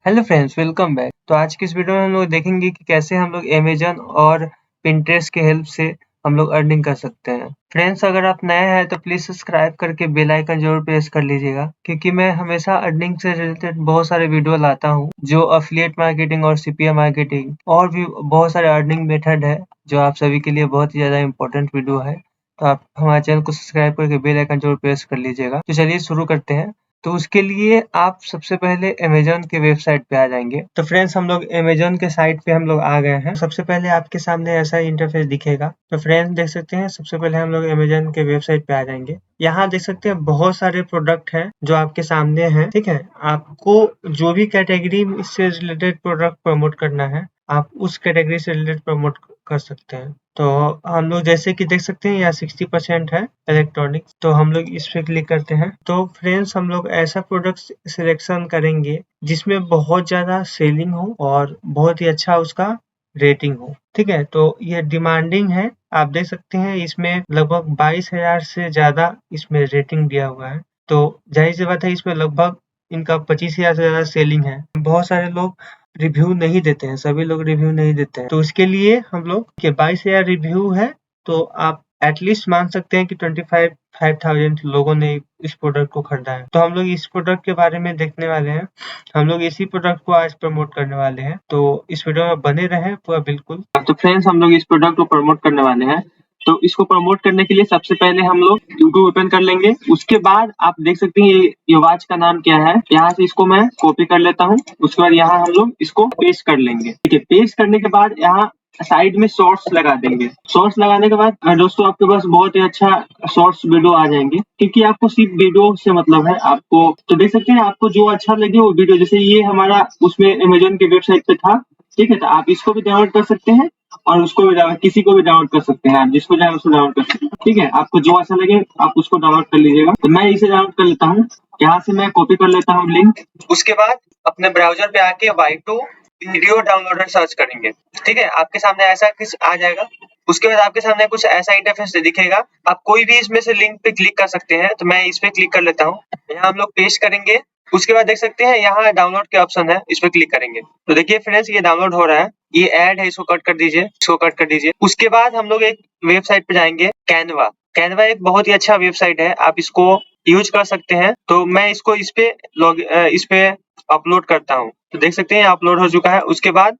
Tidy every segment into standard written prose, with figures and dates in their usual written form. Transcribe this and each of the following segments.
Hello friends, welcome back. तो आज की इस वीडियो में हम लोग देखेंगे कि कैसे हम लोग अमेज़न और पिंटरेस्ट के हेल्प से हम लोग अर्निंग कर सकते हैं। फ्रेंड्स, अगर आप नए हैं तो प्लीज़ सब्सक्राइब करके बेल आइकन ज़रूर प्रेस कर लीजिएगा, क्योंकि मैं हमेशा अर्निंग से रिलेटेड बहुत सारे वीडियो लाता हूँ, जो एफिलिएट मार्केटिंग और सीपीए मार्केटिंग और भी बहुत सारे अर्निंग मेथड है, जो आप सभी के लिए बहुत ही ज़्यादा इम्पोर्टेंट वीडियो है। तो आप हमारे चैनल को सब्सक्राइब करके बेल आइकन ज़रूर प्रेस कर लीजिएगा। तो चलिए शुरू करते हैं। तो उसके लिए आप सबसे पहले अमेज़न के वेबसाइट पे आ जाएँगे। तो फ्रेंड्स, हम लोग अमेज़न के साइट पे हम लोग आ गए हैं। सबसे पहले आपके सामने ऐसा इंटरफेस दिखेगा। तो फ्रेंड्स देख सकते हैं, सबसे पहले हम लोग अमेज़न के वेबसाइट पे आ जाएँगे। यहाँ देख सकते हैं बहुत सारे प्रोडक्ट हैं जो आपके सामने हैं, ठीक है? आपको जो भी कैटेगरी से रिलेटेड प्रोडक्ट प्रमोट करना है, आप उस कैटेगरी से रिलेटेड प्रमोट कर सकते हैं। तो हम लोग जैसे कि देख सकते हैं यहाँ 60% है इलेक्ट्रॉनिक्स, तो हम लोग इस पे क्लिक करते हैं। तो फ्रेंड्स, हम लोग ऐसा प्रोडक्ट सिलेक्शन करेंगे जिसमें बहुत ज़्यादा सेलिंग हो और बहुत ही अच्छा उसका रेटिंग हो, ठीक है? तो ये डिमांडिंग है, आप देख सकते हैं इसमें लगभग 22,000 से ज़्यादा इसमें रेटिंग दिया हुआ है। तो ज़ाहिर-सी बात है, इसमें लगभग इनका 25,000 से ज़्यादा सेलिंग है। बहुत सारे लोग रिव्यू नहीं देते हैं, सभी लोग रिव्यू नहीं देते हैं। तो उसके लिए हम लोग के 22,000 रिव्यू है, तो आप एटलीस्ट मान सकते हैं कि 5,000 लोगों ने इस प्रोडक्ट को खरीदा है। तो हम लोग इस प्रोडक्ट के बारे में देखने वाले हैं। हम लोग इसी प्रोडक्ट को आज प्रमोट करने वाले हैं, तो इस वीडियो में बने रहें पूरा बिल्कुल। तो फ्रेंड्स, हम लोग इस प्रोडक्ट को प्रमोट करने वाले हैं। तो इसको प्रमोट करने के लिए सबसे पहले हम लोग यूट्यूब ओपन कर लेंगे। उसके बाद आप देख सकते हैं ये वॉच का नाम क्या है। यहाँ से इसको मैं कॉपी कर लेता हूँ। उसके बाद यहाँ हम लोग इसको पेस्ट कर लेंगे। ठीक है, पेस्ट करने के बाद यहाँ साइड में शॉर्ट्स लगा देंगे। शॉर्ट्स लगाने के बाद दोस्तों आपके पास बहुत ही अच्छा शॉर्ट्स वीडियो आ जाएंगे, क्योंकि आपको सिर्फ वीडियो से मतलब है। आपको तो देख सकते हैं, आपको जो अच्छा लगे वो वीडियो, जैसे ये हमारा उसमें अमेज़न के वेबसाइट पे था, ठीक है? तो आप इसको भी डाउनलोड कर सकते हैं और उसको भी किसी को भी डाउनलोड कर सकते हैं। आप जिसको चाहे उसको डाउनलोड कर सकते हैं, ठीक है? आपको जो अच्छा लगे आप उसको डाउनलोड कर लीजिएगा। तो मैं इसे डाउनलोड कर लेता हूँ। यहाँ से मैं कॉपी कर लेता हूँ लिंक। उसके बाद अपने ब्राउजर पे आके Y2 वीडियो डाउनलोडर सर्च करेंगे, ठीक है? आपके सामने ऐसा कुछ आ जाएगा। उसके बाद आपके सामने कुछ ऐसा इंटरफेस दिखेगा। आप कोई भी इसमें से लिंक पे क्लिक कर सकते हैं। तो मैं इस पे क्लिक कर लेता हूँ। यहाँ हम लोग पेस्ट करेंगे। उसके बाद देख सकते हैं यहाँ डाउनलोड के ऑप्शन है, इस पे क्लिक करेंगे। तो देखिए फ्रेंड्स, ये डाउनलोड हो रहा है। ये ऐड है, इसको कट कर दीजिए, इसको कट कर दीजिए। उसके बाद हम लोग एक वेबसाइट पे जाएंगे, कैनवा। कैनवा एक बहुत ही अच्छा वेबसाइट है, आप इसको यूज कर सकते हैं। तो मैं इसको इस पे अपलोड करता हूँ। तो देख सकते हैं अपलोड हो चुका है। उसके बाद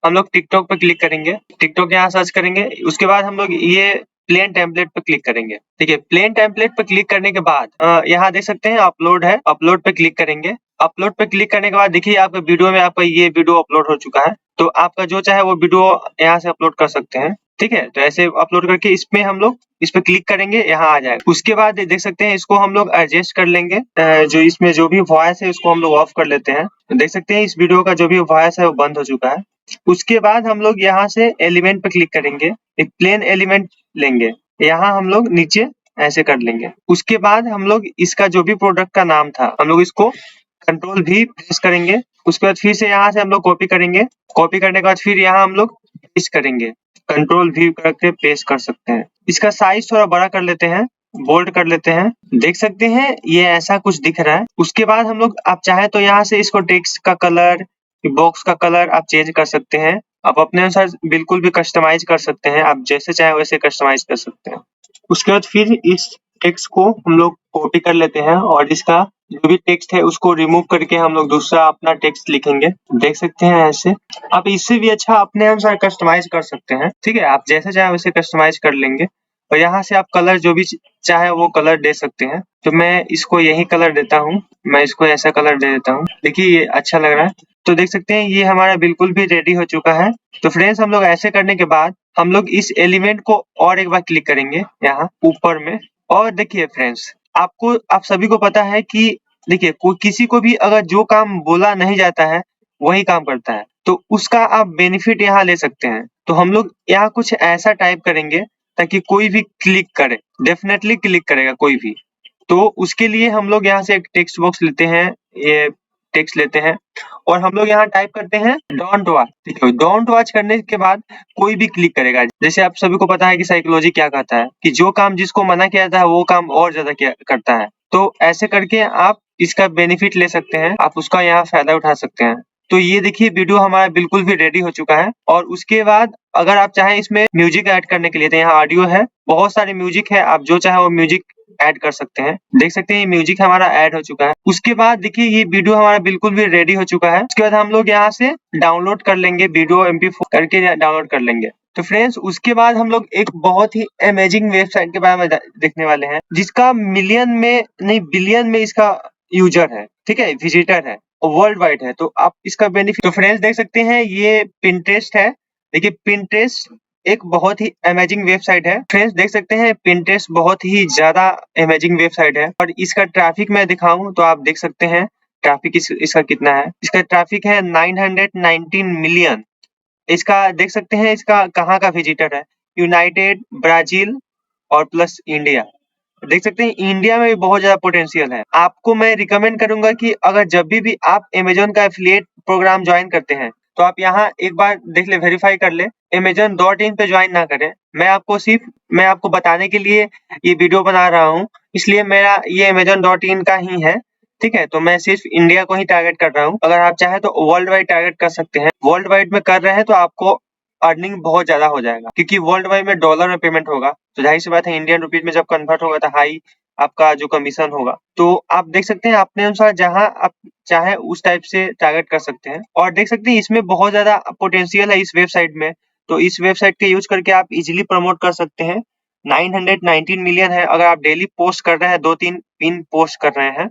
हम लोग टिकटॉक पे क्लिक करेंगे। टिकटॉक यहाँ सर्च करेंगे। उसके बाद हम लोग ये प्लेन टेम्पलेट पे क्लिक करेंगे। ठीक है, प्लेन टेम्पलेट पे क्लिक करने के बाद यहाँ देख सकते हैं अपलोड है, अपलोड पे क्लिक करेंगे। अपलोड पे क्लिक करने के बाद देखिए आपके वीडियो में आपका ये वीडियो अपलोड हो चुका है। तो आपका जो चाहे वो वीडियो यहाँ से अपलोड कर सकते हैं, ठीक है? तो ऐसे अपलोड करके इसमें हम लोग इस पे क्लिक करेंगे, यहाँ आ जाएगा। उसके बाद देख सकते हैं इसको हम लोग एडजस्ट कर लेंगे। जो इसमें जो भी वॉइस है उसको हम लोग ऑफ कर लेते हैं। तो देख सकते हैं इस वीडियो का जो भी वॉइस है वो बंद हो चुका है। उसके बाद हम लोग यहाँ से एलिमेंट पे क्लिक करेंगे, एक प्लेन एलिमेंट लेंगे। यहाँ हम लोग नीचे ऐसे कर लेंगे। उसके बाद हम लोग इसका जो भी प्रोडक्ट का नाम था, हम लोग इसको कंट्रोल भी प्रेस करेंगे। उसके बाद फिर से यहाँ से हम लोग कॉपी करेंगे। कॉपी करने के बाद फिर यहाँ हम लोग पेस्ट करेंगे। कंट्रोल भी करके पेस्ट कर सकते हैं। इसका साइज थोड़ा बड़ा कर लेते हैं, बोल्ड कर लेते हैं। देख सकते हैं ये ऐसा कुछ दिख रहा है। उसके बाद हम लोग, आप चाहे तो यहाँ से इसको टेक्स्ट का कलर, बॉक्स का कलर आप चेंज कर सकते हैं। आप अपने अनुसार बिल्कुल भी कस्टमाइज कर सकते हैं। आप जैसे चाहे वैसे कस्टमाइज कर सकते हैं। उसके बाद फिर इस टेक्स्ट को हम लोग कॉपी कर लेते हैं और इसका जो भी टेक्स्ट है उसको रिमूव करके हम लोग दूसरा अपना टेक्स्ट लिखेंगे। देख सकते हैं ऐसे। आप इससे भी अच्छा अपने अनुसार कस्टमाइज कर सकते हैं, ठीक है? आप जैसे चाहे वैसे कस्टमाइज कर लेंगे। और यहाँ से आप कलर जो भी चाहे वो कलर दे सकते हैं। तो मैं इसको यही कलर देता हूँ। मैं इसको ऐसा कलर दे देता हूँ। देखिए ये अच्छा लग रहा है। तो देख सकते हैं ये हमारा बिल्कुल भी रेडी हो चुका है। तो फ्रेंड्स, हम लोग ऐसे करने के बाद हम लोग इस एलिमेंट को और एक बार क्लिक करेंगे यहाँ ऊपर में। और देखिए फ्रेंड्स, आप सभी को पता है कि देखिए कोई किसी को भी अगर जो काम बोला नहीं जाता है वही काम करता है, तो उसका आप बेनिफिट यहाँ ले सकते हैं। तो हम लोग यहाँ कुछ ऐसा टाइप करेंगे ताकि कोई भी क्लिक करे, डेफिनेटली क्लिक करेगा कोई भी। तो उसके लिए हम लोग यहाँ से एक टेक्स्ट बॉक्स लेते हैं, ये टेक्स्ट लेते हैं और हम लोग यहाँ टाइप करते हैं डोंट वॉच। ठीक है, डोंट वॉच करने के बाद कोई भी क्लिक करेगा। जैसे आप सभी को पता है कि साइकोलॉजी क्या कहता है कि जो काम जिसको मना किया जाता है वो काम और ज्यादा करता है। तो ऐसे करके आप इसका बेनिफिट ले सकते हैं, आप उसका यहाँ फायदा उठा सकते हैं। तो ये देखिए वीडियो हमारा बिल्कुल भी रेडी हो चुका है। और उसके बाद अगर आप चाहें इसमें म्यूजिक ऐड करने के लिए तो यहाँ ऑडियो है, बहुत सारे म्यूजिक है, आप जो चाहे वो म्यूजिक ऐड कर सकते हैं। देख सकते हैं ये म्यूजिक हमारा ऐड हो चुका है। उसके बाद देखिए ये वीडियो हमारा बिल्कुल भी रेडी हो चुका है। उसके बाद हम लोग यहाँ से डाउनलोड कर लेंगे, वीडियो MP4 करके डाउनलोड कर लेंगे। तो फ्रेंड्स उसके बाद हम लोग एक बहुत ही अमेजिंग वेबसाइट के बारे में देखने वाले हैं, जिसका मिलियन में नहीं बिलियन में इसका यूजर है, ठीक है, विजिटर है, वर्ल्ड वाइड है। तो आप इसका बेनिफिट, तो फ्रेंड्स देख सकते हैं ये पिंटरेस्ट है। देखिए पिंटरेस्ट एक बहुत ही अमेजिंग वेबसाइट है। फ्रेंड्स देख सकते हैं पिंटरेस्ट बहुत ही ज्यादा अमेजिंग वेबसाइट है। और इसका ट्रैफिक मैं दिखाऊं तो आप देख सकते हैं ट्रैफिक इसका कितना है। इसका ट्रैफिक है 919 मिलियन। इसका देख सकते हैं इसका कहाँ का विजिटर है, यूनाइटेड, ब्राजील और प्लस इंडिया। देख सकते हैं इंडिया में भी बहुत ज्यादा पोटेंशियल है। आपको मैं रिकमेंड करूंगा कि अगर जब भी आप अमेजोन का एफिलिएट प्रोग्राम ज्वाइन करते हैं तो आप यहाँ एक बार देख ले, वेरीफाई कर ले, Amazon.in पे ज्वाइन ना करें। मैं आपको बताने के लिए ये वीडियो बना रहा हूँ, इसलिए मेरा ये Amazon.in का ही है, ठीक है। तो मैं सिर्फ इंडिया को ही टारगेट कर रहा हूँ। अगर आप चाहे तो वर्ल्ड वाइड टारगेट कर सकते हैं। वर्ल्ड वाइड में कर रहे हैं तो आपको अर्निंग बहुत ज्यादा हो जाएगा, क्योंकि वर्ल्ड वाइड में डॉलर में पेमेंट होगा, तो जाहिर सी बात है इंडियन रुपीज में जब कन्वर्ट होगा तो हाई आपका जो कमीशन होगा। तो आप देख सकते हैं अपने अनुसार जहां आप चाहे उस टाइप से टारगेट कर सकते हैं। और देख सकते हैं इसमें बहुत ज्यादा पोटेंशियल है इस वेबसाइट में। तो इस वेबसाइट के यूज करके आप इजिली प्रमोट कर सकते हैं। 919 मिलियन है। अगर आप डेली पोस्ट कर रहे हैं, 2-3 पिन पोस्ट कर रहे हैं,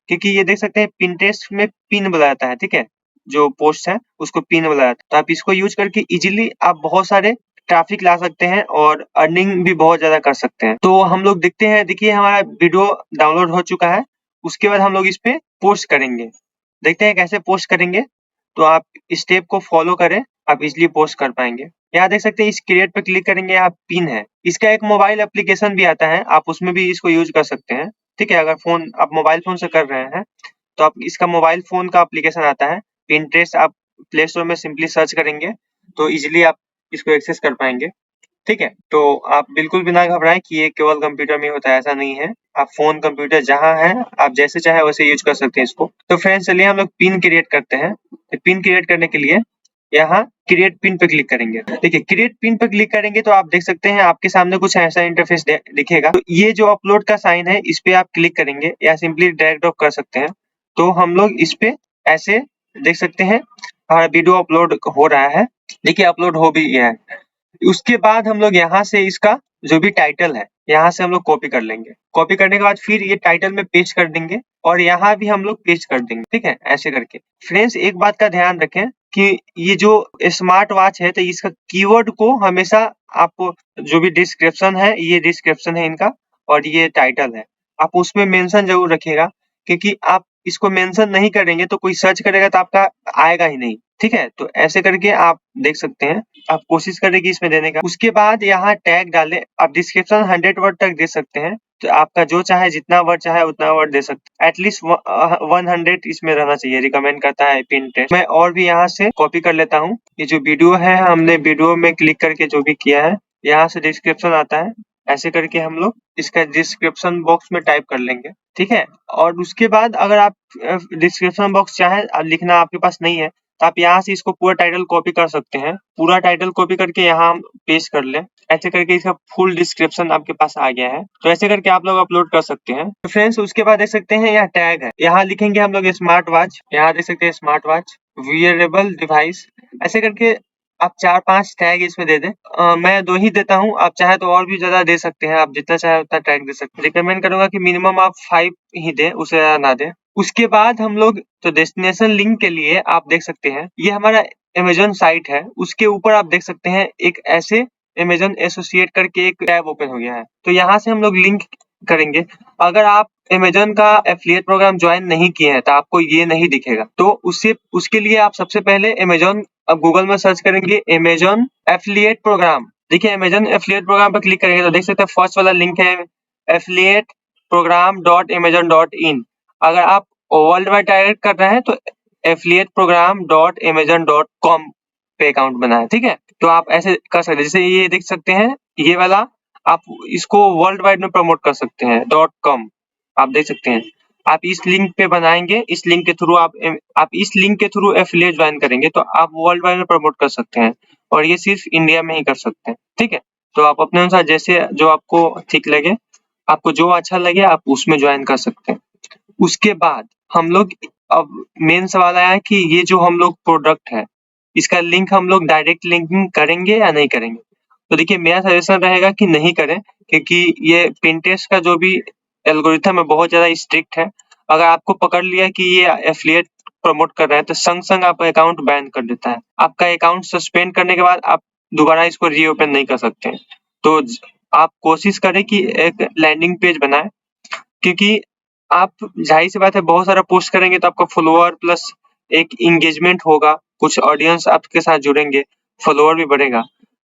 क्योंकि ये देख सकते हैं पिंटरेस्ट में पिन बोला जाता है, ठीक है, जो पोस्ट है उसको पिन बोला जाता है। तो आप इसको यूज करके इजीली आप बहुत सारे ट्रैफिक ला सकते हैं और अर्निंग भी बहुत ज्यादा कर सकते हैं। तो हम लोग देखते हैं, देखिए हमारा वीडियो डाउनलोड हो चुका है। उसके बाद हम लोग इस पे पोस्ट करेंगे, देखते हैं कैसे पोस्ट करेंगे। तो आप स्टेप को फॉलो करें, आप इजिली पोस्ट कर पाएंगे। यहाँ देख सकते हैं इस क्रिएट पे क्लिक करेंगे, यहाँ पिन है। इसका एक मोबाइल एप्लीकेशन भी आता है, आप उसमें भी इसको यूज कर सकते हैं, ठीक है। अगर आप मोबाइल फोन से कर रहे हैं तो आप इसका मोबाइल फोन का एप्लीकेशन आता है पिंटरेस्ट, आप प्ले स्टोर में सिंपली सर्च करेंगे तो इजिली आप इसको एक्सेस कर पाएंगे, ठीक है। तो आप बिल्कुल भी ना घबराएं कि ये केवल कंप्यूटर में होता है, ऐसा नहीं है। आप फोन कंप्यूटर जहां है आप जैसे चाहे वैसे यूज कर सकते हैं इसको। तो फ्रेंड्स चलिए हम लोग पिन क्रिएट करते हैं। तो पिन क्रिएट करने के लिए यहाँ क्रिएट पिन पे क्लिक करेंगे। देखिए क्रिएट पिन पे क्लिक करेंगे तो आप देख सकते हैं आपके सामने कुछ ऐसा इंटरफेस दिखेगा। तो ये जो अपलोड का साइन है इस पे आप क्लिक करेंगे या सिंपली ड्रैग ड्रॉप कर सकते हैं। तो हम लोग इस पे ऐसे देख सकते हैं हमारा वीडियो अपलोड हो रहा है। देखिए अपलोड हो भी गया है। उसके बाद हम लोग यहाँ से इसका जो भी टाइटल है यहाँ से हम लोग कॉपी कर लेंगे। कॉपी करने के बाद फिर ये टाइटल में पेस्ट कर देंगे और यहाँ भी हम लोग पेस्ट कर देंगे, ठीक है, ऐसे करके। फ्रेंड्स एक बात का ध्यान रखें कि ये जो स्मार्ट वॉच है तो इसका कीवर्ड को हमेशा आप जो भी डिस्क्रिप्शन है, ये डिस्क्रिप्शन है इनका और ये टाइटल है, आप उसमें मेंशन जरूर रखिएगा, क्योंकि आप इसको मेंशन नहीं करेंगे तो कोई सर्च करेगा तो आपका आएगा ही नहीं, ठीक है। तो ऐसे करके आप देख सकते हैं, आप कोशिश करेंगे इसमें देने का। उसके बाद यहाँ टैग डालें, आप डिस्क्रिप्शन 100 वर्ड तक दे सकते हैं। तो आपका जो चाहे जितना वर्ड चाहे उतना वर्ड दे सकते हैं। एटलीस्ट 100 इसमें रहना चाहिए, रिकमेंड करता है पिंटरेस्ट। मैं और भी यहाँ से कॉपी कर लेता हूँ। ये जो वीडियो है हमने वीडियो में क्लिक करके जो भी किया है, यहाँ से डिस्क्रिप्शन आता है, ऐसे करके हम लोग इसका डिस्क्रिप्शन बॉक्स में टाइप कर लेंगे, ठीक है। और उसके बाद अगर आप डिस्क्रिप्शन बॉक्स चाहे लिखना आपके पास नहीं है तो आप यहाँ से इसको पूरा टाइटल कॉपी कर सकते हैं। पूरा टाइटल कॉपी करके यहाँ हम पेस्ट कर लें, ऐसे करके इसका फुल डिस्क्रिप्शन आपके पास आ गया है। तो ऐसे करके आप लोग अपलोड कर सकते हैं। तो फ्रेंड्स उसके बाद देख सकते हैं यहाँ टैग है, यहाँ लिखेंगे हम लोग स्मार्ट वॉच, यहाँ देख सकते हैं स्मार्ट वॉच, वियरेबल डिवाइस, ऐसे करके आप 4-5 टैग इसमें दे दें। मैं 2 ही देता हूँ, आप चाहे तो और भी ज्यादा दे सकते हैं, आप जितना चाहे उतना टैग दे सकते हैं। रिकमेंड करूंगा कि मिनिमम आप 5 ही दें, उससे ज्यादा ना दें। उसके बाद हम लोग तो डेस्टिनेशन लिंक के लिए आप देख सकते हैं ये हमारा अमेजोन साइट है, उसके ऊपर आप देख सकते हैं एक ऐसे अमेजोन एसोसिएट करके एक टैब ओपन हो गया है। तो यहाँ से हम लोग लिंक करेंगे। अगर आप अमेजोन का एफिलिएट प्रोग्राम ज्वाइन नहीं किए हैं तो आपको ये नहीं दिखेगा। तो उसके लिए आप सबसे पहले अमेजोन, अब गूगल में सर्च करेंगे अमेजोन एफिलिएट प्रोग्राम। देखिए अमेजोन एफिलिएट प्रोग्राम पर क्लिक करेंगे तो देख सकते हैं फर्स्ट वाला लिंक है एफिलिएट program.amazon.in। अगर आप वर्ल्ड वाइड टारगेट कर रहे हैं तो affiliateprogram.amazon.com पे अकाउंट बना है, ठीक है। तो आप ऐसे कर सकते हैं, जैसे ये देख सकते हैं ये वाला, आप इसको वर्ल्ड वाइड में प्रमोट कर सकते हैं .com, आप देख सकते हैं। आप इस लिंक पे बनाएंगे, इस लिंक के थ्रू आप इस लिंक के थ्रू एफिलिएट ज्वाइन करेंगे तो आप वर्ल्ड वाइड में प्रमोट कर सकते हैं और ये सिर्फ इंडिया में ही कर सकते हैं। ठीक है, तो आप अपने अनुसार जैसे जो आपको ठीक लगे, आपको जो अच्छा लगे आप उसमें ज्वाइन कर सकते हैं। उसके बाद हम लोग अब मेन सवाल आया है कि ये जो हम लोग प्रोडक्ट है इसका लिंक हम लोग डायरेक्ट लिंकिंग करेंगे या नहीं करेंगे। तो देखिए मेरा सजेशन रहेगा कि नहीं करें, क्योंकि ये पिंटरेस्ट का जो भी एल्गोरिथम है बहुत ज्यादा स्ट्रिक्ट है। अगर आपको पकड़ लिया कि ये एफिलिएट प्रमोट कर रहे हैं तो संग संग आपका अकाउंट बैन कर देता है। आपका अकाउंट सस्पेंड करने के बाद आप दोबारा इसको रीओपन नहीं कर सकते हैं। तो आप कोशिश करें कि एक लैंडिंग पेज बनाएं, क्योंकि आप जाहिर सी बात है बहुत सारा पोस्ट करेंगे तो आपका फॉलोअर प्लस एक इंगेजमेंट होगा, कुछ ऑडियंस आपके साथ जुड़ेंगे, फॉलोअर भी बढ़ेगा।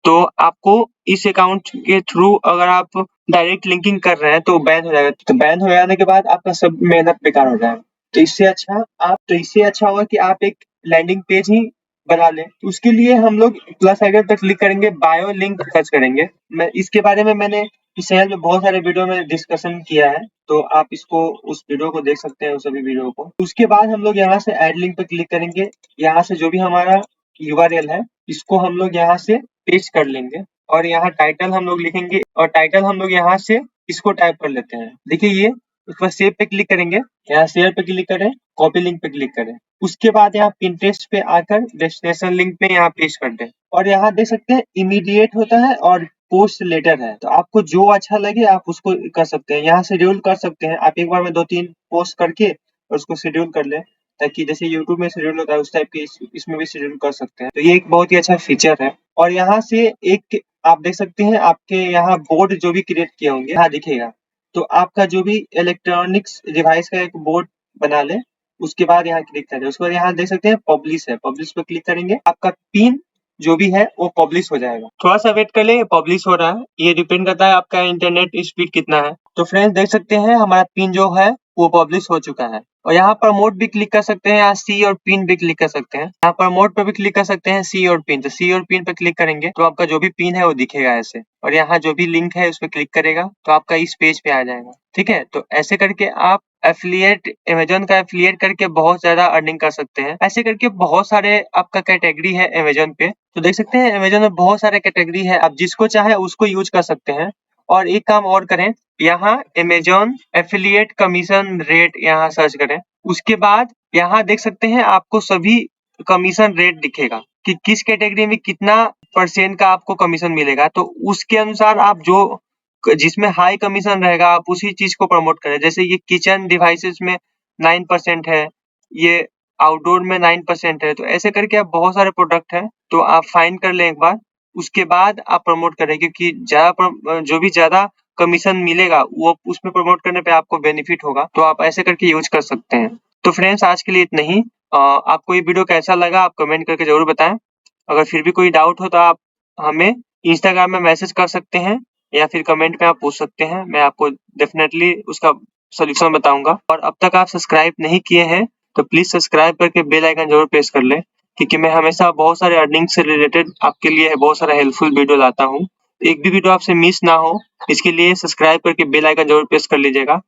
तो आपको इस अकाउंट के थ्रू अगर आप डायरेक्ट लिंकिंग कर रहे हैं तो बैन हो जाएगा। तो बैन हो जाने के बाद आपका सब मेहनत बेकार हो जाएगा। तो इससे अच्छा होगा कि आप एक लैंडिंग पेज ही बना लें। उसके लिए हम लोग प्लस आइकन पर क्लिक करेंगे, बायो लिंक सर्च करेंगे। मैं इसके बारे में मैंने इस चैनल में बहुत सारे वीडियो में डिस्कशन किया है, तो आप इसको उस वीडियो को देख सकते हैं, उस सभी वीडियो को। उसके बाद हम लोग यहाँ से ऐड लिंक पर क्लिक करेंगे। यहाँ से जो भी हमारा यूआरएल है इसको हम लोग यहाँ से पेस्ट कर लेंगे और यहाँ टाइटल हम लोग लिखेंगे और टाइटल हम लोग यहाँ से इसको टाइप कर लेते हैं। देखिए ये उस पर सेव पे क्लिक करेंगे, यहाँ शेयर पे क्लिक करें, कॉपी लिंक पे क्लिक करें। उसके बाद यहाँ पिंटरेस्ट पे आकर डेस्टिनेशन लिंक पे यहाँ पेस्ट कर दें और यहाँ देख सकते हैं इमीडिएट होता है और पोस्ट लेटर है। तो आपको जो अच्छा लगे आप उसको कर सकते हैं। यहाँ शेड्यूल कर सकते हैं आप, एक बार में 2-3 पोस्ट करके और उसको शेड्यूल कर लें, ताकि जैसे यूट्यूब में शेड्यूल होता है उस टाइप के इसमें भी शेड्यूल कर सकते हैं। तो ये एक बहुत ही अच्छा फीचर है। और यहाँ से एक आप देख सकते हैं आपके यहाँ बोर्ड जो भी क्रिएट किए होंगे यहाँ दिखेगा। तो आपका जो भी इलेक्ट्रॉनिक्स डिवाइस का एक बोर्ड बना ले, उसके बाद यहाँ क्लिक करें। उसके बाद यहाँ देख सकते हैं पब्लिश है, पब्लिश पे क्लिक करेंगे, आपका पिन जो भी है वो पब्लिश हो जाएगा। थोड़ा सा वेट कर ले, पब्लिश हो रहा है। ये डिपेंड करता है आपका इंटरनेट स्पीड कितना है। तो फ्रेंड्स देख सकते हैं हमारा पिन जो है वो पब्लिश हो चुका है। और यहाँ प्रमोट भी क्लिक कर सकते हैं, यहाँ सी और पिन भी क्लिक कर सकते हैं। यहाँ प्रमोट पे भी क्लिक कर सकते हैं, सी और पिन। तो सी और पिन पे क्लिक करेंगे तो आपका जो भी पिन है वो दिखेगा ऐसे, और यहाँ जो भी लिंक है उस पर क्लिक करेगा तो आपका इस पेज पे आ जाएगा। ठीक है, तो ऐसे करके आप एफिलिएट, अमेज़न का एफिलिएट करके बहुत ज्यादा अर्निंग कर सकते हैं। ऐसे करके बहुत सारे आपका कैटेगरी है अमेज़न पे। तो देख सकते हैं अमेज़न में बहुत सारे कैटेगरी है, आप जिसको चाहे उसको यूज कर सकते हैं। और एक काम और करें, यहाँ अमेज़न एफिलिएट कमीशन रेट यहाँ सर्च करें। उसके बाद यहाँ देख सकते हैं आपको सभी कमीशन रेट दिखेगा कि किस कैटेगरी में कितना परसेंट का आपको कमीशन मिलेगा। तो उसके अनुसार आप जो जिसमें हाई कमीशन रहेगा आप उसी चीज को प्रमोट करें। जैसे ये किचन डिवाइसेस में 9% है, ये आउटडोर में 9% है। तो ऐसे करके आप बहुत सारे प्रोडक्ट है, तो आप फाइंड कर लें एक बार, उसके बाद आप प्रमोट करें, क्योंकि जो भी ज्यादा कमीशन मिलेगा वो उसमें प्रमोट करने पे आपको बेनिफिट होगा। तो आप ऐसे करके यूज कर सकते हैं। तो फ्रेंड्स आज के लिए इतना ही। आपको ये वीडियो कैसा लगा आप कमेंट करके जरूर बताएं। अगर फिर भी कोई डाउट हो तो आप हमें इंस्टाग्राम में मैसेज कर सकते हैं या फिर कमेंट में आप पूछ सकते हैं, मैं आपको डेफिनेटली उसका सोल्यूशन बताऊंगा। और अब तक आप सब्सक्राइब नहीं किए हैं तो प्लीज सब्सक्राइब करके बेल आइकन जरूर प्रेस कर लें, क्योंकि मैं हमेशा बहुत सारे अर्निंग से रिलेटेड आपके लिए बहुत सारा हेल्पफुल वीडियो लाता हूँ। एक भी वीडियो आपसे मिस ना हो इसके लिए सब्सक्राइब करके बेल आइकन जरूर प्रेस कर लीजिएगा।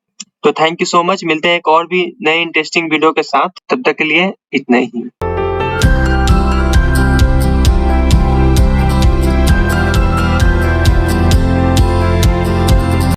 तो थैंक यू सो मच, मिलते हैं एक और भी नए इंटरेस्टिंग वीडियो के साथ, तब तक के लिए इतना ही।